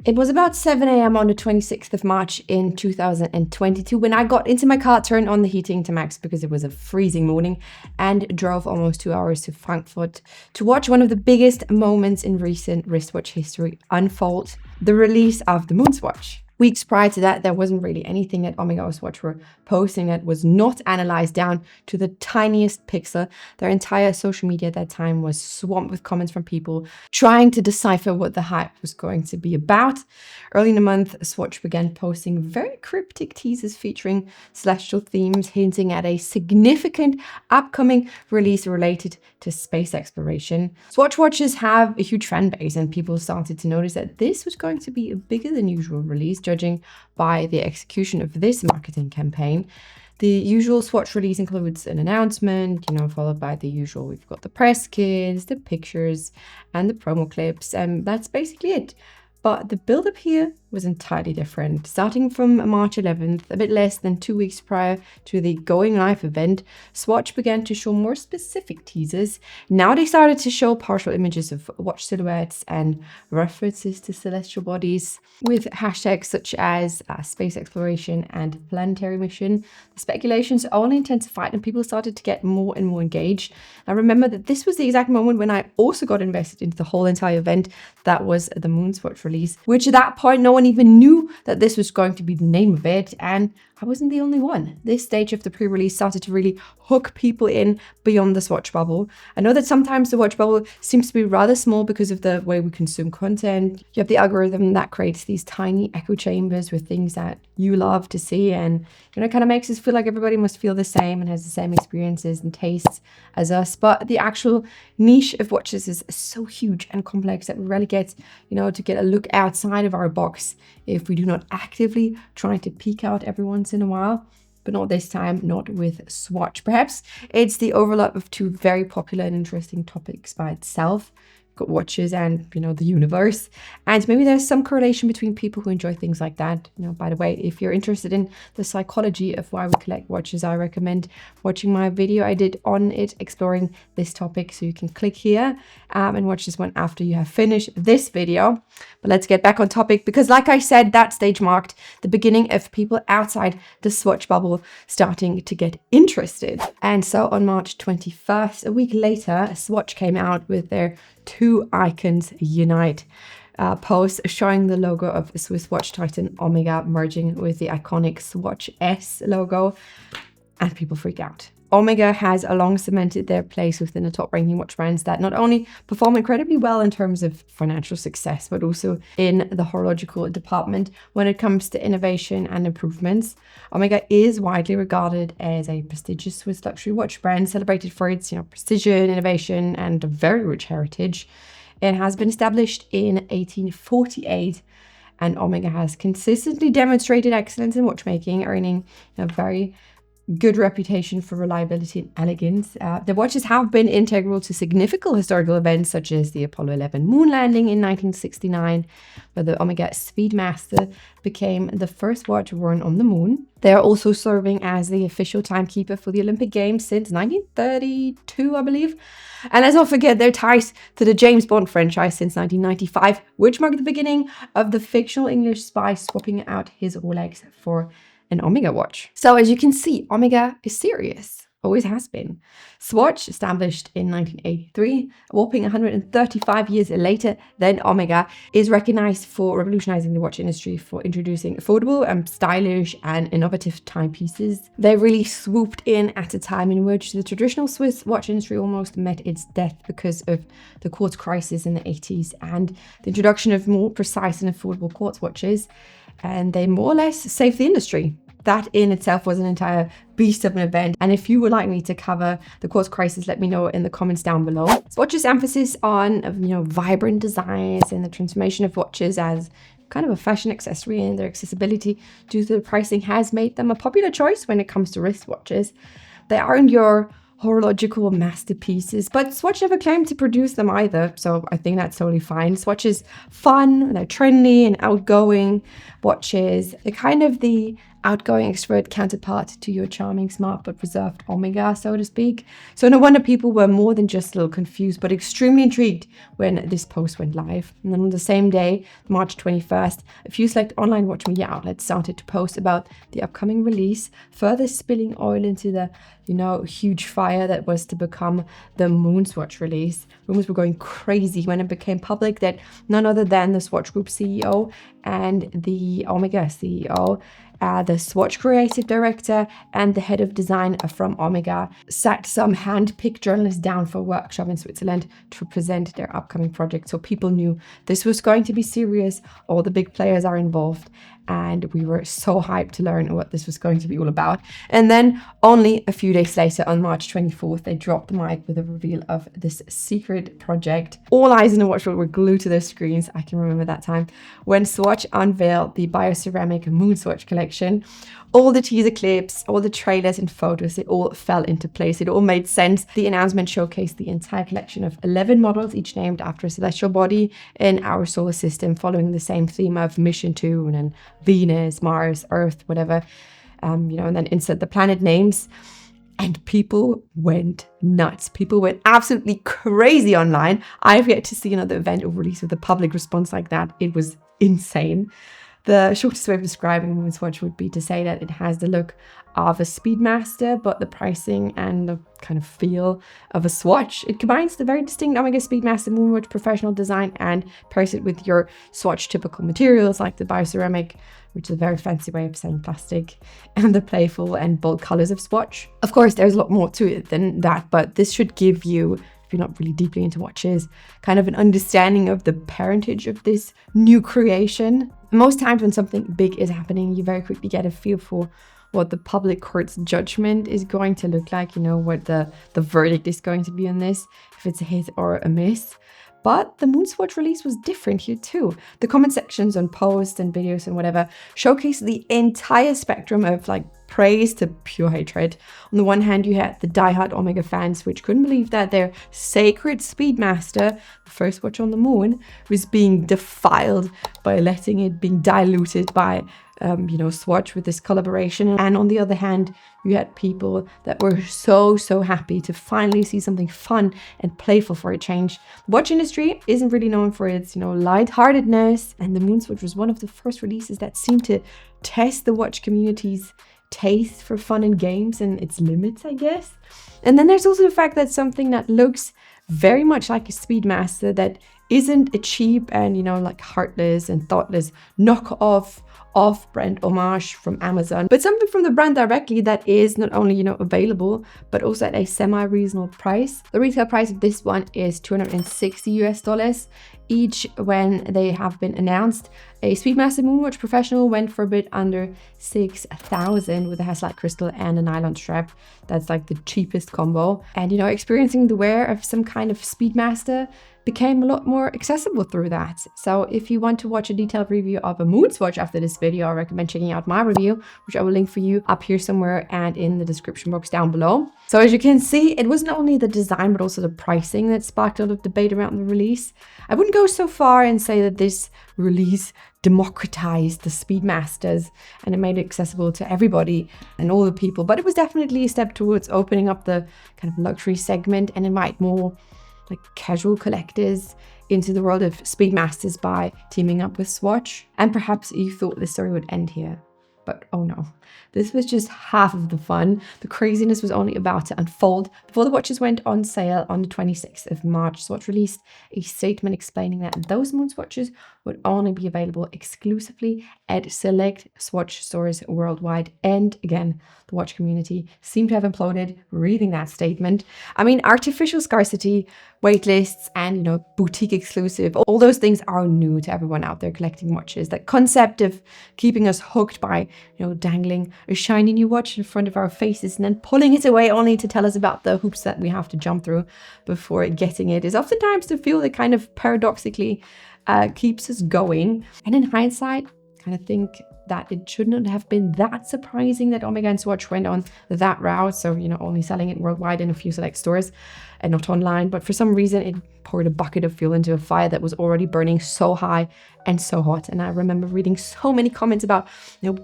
It was about 7 a.m. on the 26th of March in 2022 when I got into my car, turned on the heating to max because it was a freezing morning, and drove almost 2 hours to Frankfurt to watch one of the biggest moments in recent wristwatch history unfold, the release of the MoonSwatch. Weeks prior to that, there wasn't really anything that Omega or Swatch were posting that was not analyzed down to the tiniest pixel. Their entire social media at that time was swamped with comments from people trying to decipher what the hype was going to be about. Early in the month, Swatch began posting very cryptic teasers featuring celestial themes, hinting at a significant upcoming release related to space exploration. Swatch watches have a huge fan base, and people started to notice that this was going to be a bigger than usual release, judging by the execution of this marketing campaign. The usual Swatch release includes an announcement, followed by the usual, we've got the press kits, the pictures, and the promo clips, and that's basically it. But the build-up here was entirely different. Starting from March 11th, a bit less than 2 weeks prior to the going live event, Swatch began to show more specific teasers. Now they started to show partial images of watch silhouettes and references to celestial bodies with hashtags such as space exploration and planetary mission. The speculations only intensified and people started to get more and more engaged. I remember that this was the exact moment when I also got invested into the whole entire event. That was the MoonSwatch release, which at that point no one even knew that this was going to be the name of it, and I wasn't the only one. This stage of the pre-release started to really hook people in beyond the Swatch bubble. I know that sometimes the watch bubble seems to be rather small because of the way we consume content. You have the algorithm that creates these tiny echo chambers with things that you love to see, and it kind of makes us feel like everybody must feel the same and has the same experiences and tastes as us. But the actual niche of watches is so huge and complex that we rarely get, to get a look outside of our box if we do not actively try to peek out every once in a while. But not this time, not with Swatch. Perhaps it's the overlap of two very popular and interesting topics by itself. Got watches and, the universe. And maybe there's some correlation between people who enjoy things like that. By the way, if you're interested in the psychology of why we collect watches, I recommend watching my video I did on it, exploring this topic. So you can click here and watch this one after you have finished this video. But let's get back on topic, because like I said, that stage marked the beginning of people outside the Swatch bubble starting to get interested. And so on March 21st, a week later, Swatch came out with their Two Icons Unite post showing the logo of Swiss watch titan Omega merging with the iconic Swatch S logo, and people freak out. Omega has long cemented their place within the top-ranking watch brands that not only perform incredibly well in terms of financial success, but also in the horological department when it comes to innovation and improvements. Omega is widely regarded as a prestigious Swiss luxury watch brand celebrated for its precision, innovation, and a very rich heritage. It has been established in 1848, and Omega has consistently demonstrated excellence in watchmaking, earning a very good reputation for reliability and elegance. The watches have been integral to significant historical events such as the Apollo 11 moon landing in 1969, where the Omega Speedmaster became the first watch worn on the moon. They are also serving as the official timekeeper for the Olympic Games since 1932, I believe. And let's not forget their ties to the James Bond franchise since 1995, which marked the beginning of the fictional English spy swapping out his Rolex for an Omega watch. So as you can see, Omega is serious, always has been. Swatch, established in 1983, a whopping 135 years later than Omega, is recognized for revolutionizing the watch industry, for introducing affordable and stylish and innovative timepieces. They really swooped in at a time in which the traditional Swiss watch industry almost met its death because of the quartz crisis in the 80s and the introduction of more precise and affordable quartz watches. And they more or less saved the industry. That in itself was an entire beast of an event. And if you would like me to cover the quartz crisis, let me know in the comments down below. Swatch's emphasis on vibrant designs and the transformation of watches as kind of a fashion accessory and their accessibility due to the pricing has made them a popular choice when it comes to wristwatches. They aren't your horological masterpieces, but Swatch never claimed to produce them either, so I think that's totally fine. Swatch is fun, they're trendy and outgoing watches. They're kind of the outgoing extrovert counterpart to your charming, smart, but reserved Omega, so to speak. So no wonder people were more than just a little confused, but extremely intrigued when this post went live. And then on the same day, March 21st, a few select online watch media outlets started to post about the upcoming release, further spilling oil into the, huge fire that was to become the MoonSwatch release. Rumors were going crazy when it became public that none other than the Swatch Group CEO and the Omega CEO, the Swatch creative director and the head of design from Omega, sat some hand-picked journalists down for a workshop in Switzerland to present their upcoming project. So people knew this was going to be serious. All the big players are involved. And we were so hyped to learn what this was going to be all about. And then only a few days later, on March 24th, they dropped the mic with a reveal of this secret project. All eyes in the watch world were glued to their screens. I can remember that time when Swatch unveiled the bioceramic MoonSwatch collection. All the teaser clips, all the trailers and photos, it all fell into place. It all made sense. The announcement showcased the entire collection of 11 models, each named after a celestial body in our solar system, following the same theme of Mission 2 and Venus, Mars, Earth, whatever, and then insert the planet names. And people went nuts. People went absolutely crazy online. I've yet to see another event or release with a public response like that. It was insane. The shortest way of describing MoonSwatch would be to say that it has the look of a Speedmaster, but the pricing and the kind of feel of a Swatch. It combines the very distinct Omega Speedmaster MoonWatch professional design and pairs it with your Swatch typical materials like the bioceramic, which is a very fancy way of saying plastic, and the playful and bold colors of Swatch. Of course, there's a lot more to it than that, but this should give you, if you're not really deeply into watches, kind of an understanding of the parentage of this new creation. Most times when something big is happening, you very quickly get a feel for what the public court's judgment is going to look like, what the verdict is going to be on this, if it's a hit or a miss. But the MoonSwatch release was different here too. The comment sections on posts and videos and whatever showcased the entire spectrum of praise to pure hatred. On the one hand, you had the diehard Omega fans, which couldn't believe that their sacred Speedmaster, the first watch on the moon, was being defiled by letting it being diluted by Swatch with this collaboration. And on the other hand, you had people that were so happy to finally see something fun and playful for a change. The watch industry isn't really known for its, lightheartedness, and the MoonSwatch was one of the first releases that seemed to test the watch community's taste for fun and games and its limits, I guess. And then there's also the fact that something that looks very much like a Speedmaster that isn't a cheap and, heartless and thoughtless knockoff off-brand homage from Amazon, but something from the brand directly that is not only, available, but also at a semi-reasonable price. The retail price of this one is $260 each when they have been announced. A Speedmaster MoonWatch Professional went for a bit under $6,000 with a Hasselite crystal and a nylon strap. That's the cheapest combo. And, experiencing the wear of some kind of Speedmaster became a lot more accessible through that. So if you want to watch a detailed review of a MoonSwatch after this video, I recommend checking out my review, which I will link for you up here somewhere and in the description box down below. So as you can see, it wasn't only the design, but also the pricing that sparked a lot of debate around the release. I wouldn't go so far and say that this release democratized the Speedmasters and it made it accessible to everybody and all the people, but it was definitely a step towards opening up the kind of luxury segment and invite more casual collectors into the world of Speedmasters by teaming up with Swatch. And perhaps you thought the story would end here, but oh no. This was just half of the fun. The craziness was only about to unfold. Before the watches went on sale on the 26th of March, Swatch released a statement explaining that those MoonSwatches would only be available exclusively at select Swatch stores worldwide. And again, the watch community seemed to have imploded reading that statement. I mean, artificial scarcity, wait lists, and boutique exclusive, all those things are new to everyone out there collecting watches. That concept of keeping us hooked by dangling a shiny new watch in front of our faces and then pulling it away only to tell us about the hoops that we have to jump through before getting it is oftentimes the feel that kind of paradoxically keeps us going. And in hindsight, I kind of think that it should not have been that surprising that Omega and Swatch went on that route. So, only selling it worldwide in a few select stores and not online. But for some reason, it poured a bucket of fuel into a fire that was already burning so high and so hot. And I remember reading so many comments about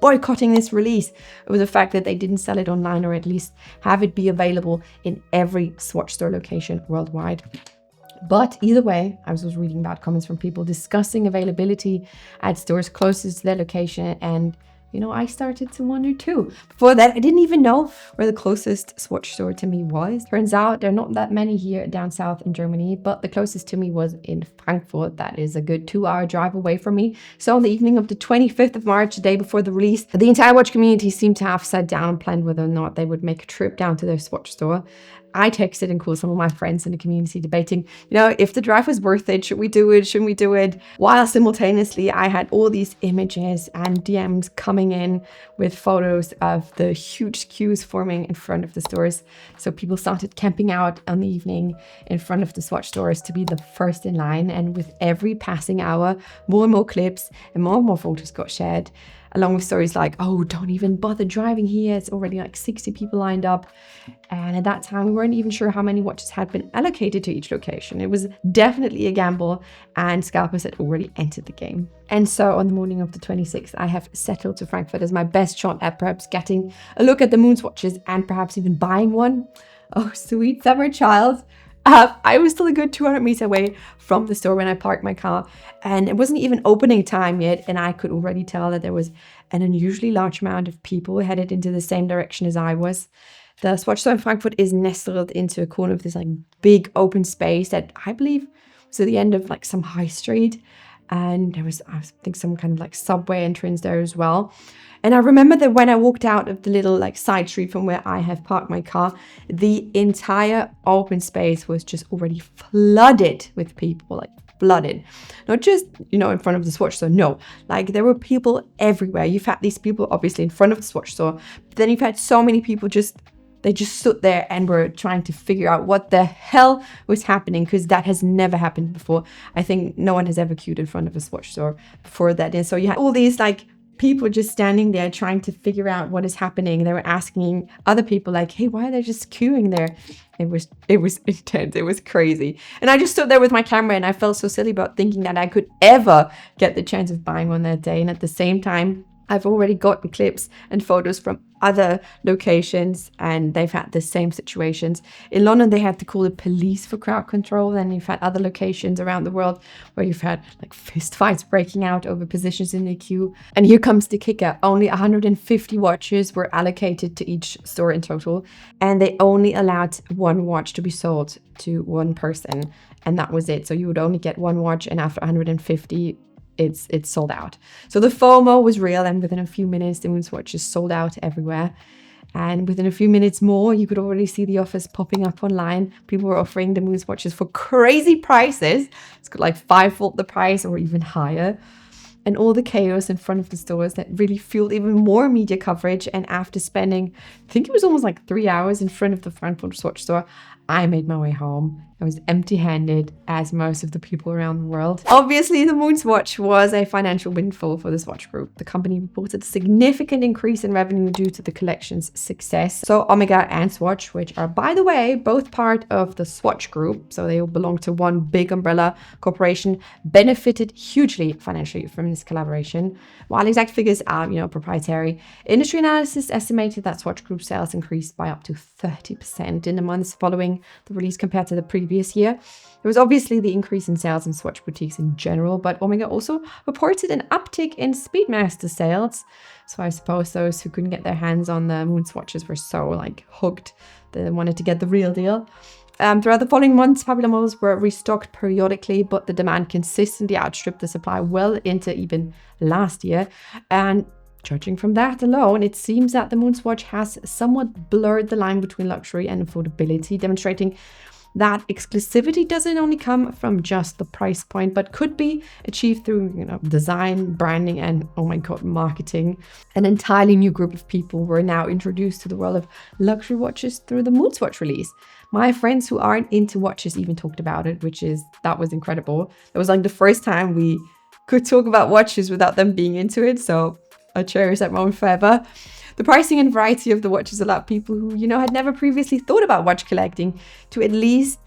boycotting this release over the fact that they didn't sell it online, or at least have it be available in every Swatch store location worldwide. But either way, I was reading about comments from people discussing availability at stores closest to their location, and I started to wonder too. Before that, I didn't even know where the closest Swatch store to me was. Turns out there are not that many here down south in Germany, but the closest to me was in Frankfurt. That is a good 2-hour drive away from me. So on the evening of the 25th of March, the day before the release, the entire watch community seemed to have sat down and planned whether or not they would make a trip down to their Swatch store. I texted and called some of my friends in the community debating, if the drive was worth it, should we do it, shouldn't we do it? While simultaneously, I had all these images and DMs coming in with photos of the huge queues forming in front of the stores. So people started camping out on the evening in front of the Swatch stores to be the first in line. And with every passing hour, more and more clips and more photos got shared, along with stories like, oh, don't even bother driving here. It's already like 60 people lined up. And at that time, we weren't even sure how many watches had been allocated to each location. It was definitely a gamble, and scalpers had already entered the game. And so on the morning of the 26th, I have settled to Frankfurt as my best shot at perhaps getting a look at the MoonSwatches and perhaps even buying one. Oh, sweet summer child. I was still a good 200 meters away from the store when I parked my car, and it wasn't even opening time yet, and I could already tell that there was an unusually large amount of people headed into the same direction as I was. The Swatch store in Frankfurt is nestled into a corner of this big open space that I believe was at the end of some high street, and there was, I think, some kind of subway entrance there as well. And I remember that when I walked out of the little side street from where I have parked my car, the entire open space was just already flooded with people, flooded. Not just, in front of the Swatch store, no. There were people everywhere. You've had these people obviously in front of the Swatch store, but then you've had so many people they just stood there and were trying to figure out what the hell was happening, because that has never happened before. I think no one has ever queued in front of a Swatch store before that. And so you had all these people just standing there trying to figure out what is happening. They were asking other people hey, why are they just queuing there? It was intense. It was crazy. And I just stood there with my camera, and I felt so silly about thinking that I could ever get the chance of buying one that day. And at the same time, I've already gotten clips and photos from other locations, and they've had the same situations. In London, they had to call the police for crowd control, and you've had other locations around the world where you've had fist fights breaking out over positions in the queue. And here comes the kicker. Only 150 watches were allocated to each store in total, and they only allowed one watch to be sold to one person, and that was it. So you would only get one watch, and after 150, it's sold out. So the FOMO was real, and within a few minutes, the MoonSwatch is sold out everywhere. And within a few minutes more, you could already see the offers popping up online. People were offering the MoonSwatches for crazy prices. It's got 5-fold the price or even higher. And all the chaos in front of the stores that really fueled even more media coverage. And after spending, I think it was almost 3 hours in front of the Frankfurt Swatch store, I made my way home. I was empty-handed, as most of the people around the world. Obviously, the MoonSwatch was a financial windfall for the Swatch Group. The company reported a significant increase in revenue due to the collection's success. So Omega and Swatch, which are, by the way, both part of the Swatch Group, so they all belong to one big umbrella corporation, benefited hugely financially from this collaboration. While exact figures are, proprietary, industry analysis estimated that Swatch Group sales increased by up to 30% in the months following the release compared to the previous year. There was obviously the increase in sales in Swatch boutiques in general, but Omega also reported an uptick in Speedmaster sales. So I suppose those who couldn't get their hands on the MoonSwatches were so hooked, they wanted to get the real deal. Throughout the following months, popular models were restocked periodically, but the demand consistently outstripped the supply well into even last year. And judging from that alone, it seems that the MoonSwatch has somewhat blurred the line between luxury and affordability, demonstrating that exclusivity doesn't only come from just the price point, but could be achieved through, design, branding, and, oh my God, marketing. An entirely new group of people were now introduced to the world of luxury watches through the MoonSwatch release. My friends who aren't into watches even talked about it, that was incredible. It was the first time we could talk about watches without them being into it. So I cherish that moment forever. The pricing and variety of the watches allowed people who, had never previously thought about watch collecting to at least,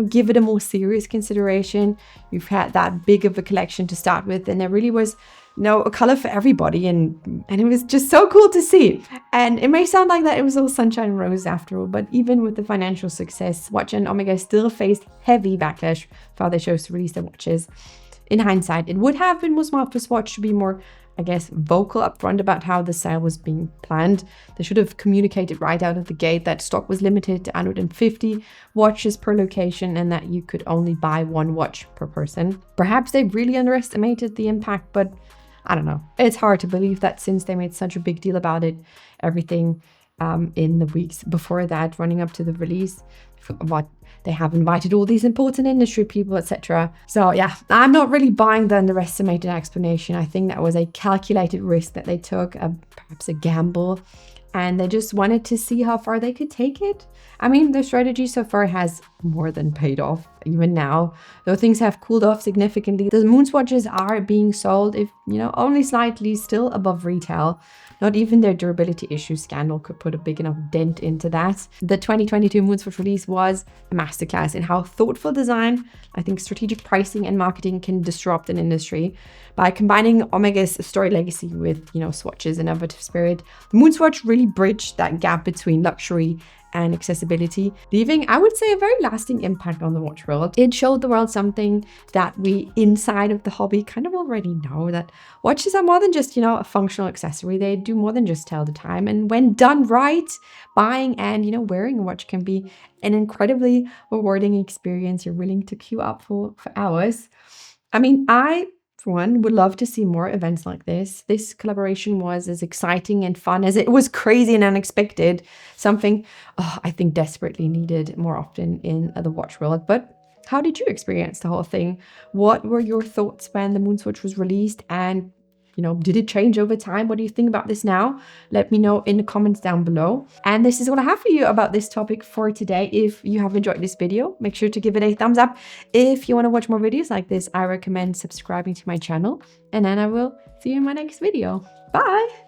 give it a more serious consideration. You've had that big of a collection to start with, and there really was, a color for everybody, and it was just so cool to see. And it may sound like that it was all sunshine and roses after all, but even with the financial success, Swatch and Omega still faced heavy backlash for how they chose to release their watches. In hindsight, it would have been more smart for Swatch to be more, vocal upfront about how the sale was being planned. They should have communicated right out of the gate that stock was limited to 150 watches per location and that you could only buy one watch per person. Perhaps they really underestimated the impact, but I don't know. It's hard to believe that since they made such a big deal about it, everything in the weeks before that, running up to the release, they have invited all these important industry people, etc. So yeah, I'm not really buying the underestimated explanation. I think that was a calculated risk that they took, perhaps a gamble, and they just wanted to see how far they could take it. I mean, their strategy so far has more than paid off, even now. Though things have cooled off significantly, the MoonSwatches are being sold, if only slightly, still above retail. Not even their durability issue scandal could put a big enough dent into that. The 2022 MoonSwatch release was a masterclass in how thoughtful design, strategic pricing and marketing can disrupt an industry. By combining Omega's story legacy with, Swatch's innovative spirit, the MoonSwatch really bridged that gap between luxury and accessibility, leaving, I would say, a very lasting impact on the watch world. It showed the world something that we inside of the hobby kind of already know, that watches are more than just, a functional accessory. They do more than just tell the time. And when done right, buying and, wearing a watch can be an incredibly rewarding experience you're willing to queue up for hours. I, for one, would love to see more events like this. This collaboration was as exciting and fun as it was crazy and unexpected. Something I think desperately needed more often in the watch world. But how did you experience the whole thing? What were your thoughts when the MoonSwatch was released? And did it change over time? What do you think about this now? Let me know in the comments down below. And this is all I have for you about this topic for today. If you have enjoyed this video, make sure to give it a thumbs up. If you want to watch more videos like this, I recommend subscribing to my channel. And then I will see you in my next video. Bye!